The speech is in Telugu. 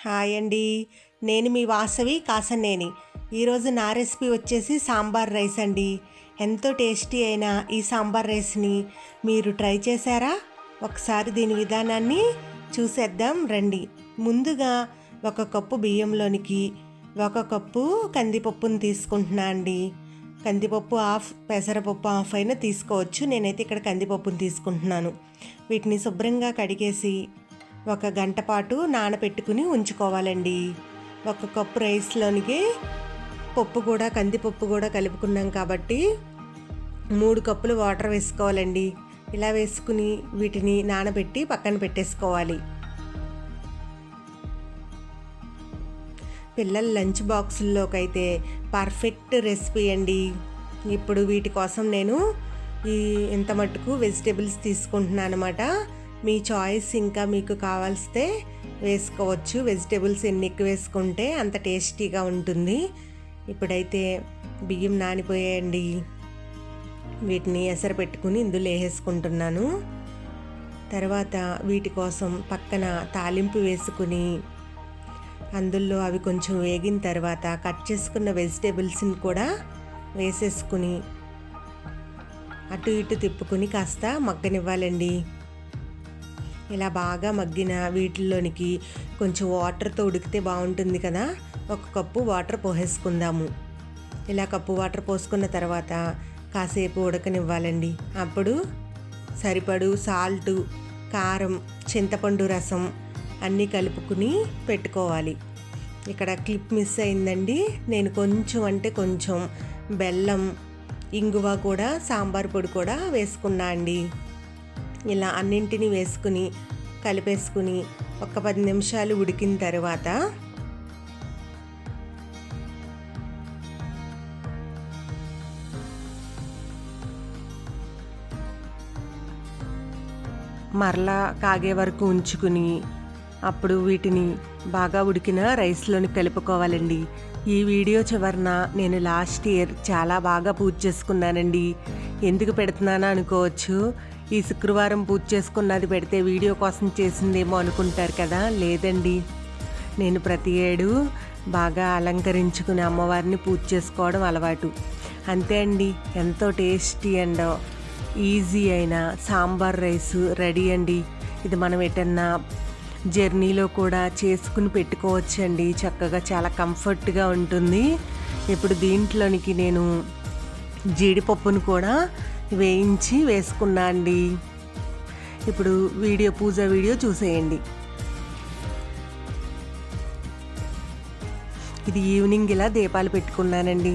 హాయ్ అండి. నేను మీ వాసవి కాసన్నేని. ఈరోజు నా రెసిపీ వచ్చేసి సాంబార్ రైస్ అండి. ఎంతో టేస్టీ అయిన ఈ సాంబార్ రైస్ని మీరు ట్రై చేశారా? ఒకసారి దీని విధానాన్ని చూసేద్దాం రండి. ముందుగా 1 కప్పు బియ్యంలోనికి 1 కప్పు కందిపప్పును తీసుకుంటున్నా అండి. కందిపప్పు హాఫ్, పెసరపప్పు హాఫ్ అయినా తీసుకోవచ్చు. నేనైతే ఇక్కడ కందిపప్పును తీసుకుంటున్నాను. వీటిని శుభ్రంగా కడిగేసి 1 గంట పాటు నానబెట్టుకుని ఉంచుకోవాలండి. 1 కప్పు రైస్లోనికి పప్పు కూడా, కందిపప్పు కూడా కలుపుకున్నాం కాబట్టి 3 కప్పులు వాటర్ వేసుకోవాలండి. ఇలా వేసుకుని వీటిని నానబెట్టి పక్కన పెట్టేసుకోవాలి. పిల్లల లంచ్ బాక్సుల్లోకి అయితే పర్ఫెక్ట్ రెసిపీ అండి. ఇప్పుడు వీటి కోసం నేను ఇంత మట్టుకు వెజిటేబుల్స్ తీసుకుంటున్నాను అనమాట. మీ చాయిస్, ఇంకా మీకు కావాల్సితే వేసుకోవచ్చు. వెజిటేబుల్స్ ఎన్ని ఎక్కువ వేసుకుంటే అంత టేస్టీగా ఉంటుంది. ఇప్పుడైతే బియ్యం నానిపోయాయండి. వీటిని ఎసరు పెట్టుకుని ఇందులో వేసుకుంటున్నాను. తర్వాత వీటి కోసం పక్కన తాలింపు వేసుకుని అందులో అవి కొంచెం వేగిన తర్వాత కట్ చేసుకున్న వెజిటేబుల్స్ని కూడా వేసేసుకుని అటు ఇటు తిప్పుకుని కాస్త మగ్గనివ్వాలండి. ఇలా బాగా మగ్గిన వీటిల్లోనికి కొంచెం వాటర్తో ఉడికితే బాగుంటుంది కదా. 1 కప్పు వాటర్ పోసేసుకుందాము. ఇలా కప్పు వాటర్ పోసుకున్న తర్వాత కాసేపు ఉడకనివ్వాలండి. అప్పుడు సరిపడు సాల్టు, కారం, చింతపండు రసం అన్నీ కలుపుకుని పెట్టుకోవాలి. ఇక్కడ క్లిప్ మిస్ అయిందండి. నేను కొంచెం బెల్లం, ఇంగువ కూడా, సాంబార్ పొడి కూడా వేసుకున్నా అండి. ఇలా అన్నింటినీ వేసుకుని కలిపేసుకుని 10 నిమిషాలు ఉడికిన తర్వాత మరలా కాగే వరకు ఉంచుకుని అప్పుడు వీటిని బాగా ఉడికిన రైస్లోని కలుపుకోవాలండి. ఈ వీడియో చివరన నేను లాస్ట్ ఇయర్ చాలా బాగా పూజ చేసుకున్నానండి. ఎందుకు పెడుతున్నానా అనుకోవచ్చు. ఈ శుక్రవారం పూజ చేసుకున్నది పెడితే వీడియో కోసం చేసిందేమో అనుకుంటారు కదా. లేదండి, నేను ప్రతి ఏడు బాగా అలంకరించుకుని అమ్మవారిని పూజ చేసుకోవడం అలవాటు. అంతే అండి. ఎంతో టేస్టీ అండ్ ఈజీ అయిన సాంబార్ రైస్ రెడీ అండి. ఇది మనం ఎటన్నా జర్నీలో కూడా చేసుకుని పెట్టుకోవచ్చు అండి. చక్కగా చాలా కంఫర్ట్గా ఉంటుంది. ఇప్పుడు దీంట్లోనికి నేను జీడిపప్పును కూడా వేయించి వేసుకున్నా అండి. ఇప్పుడు పూజ వీడియో చూసేయండి. ఇది ఈవినింగ్ ఇలా దీపాలు పెట్టుకున్నానండి.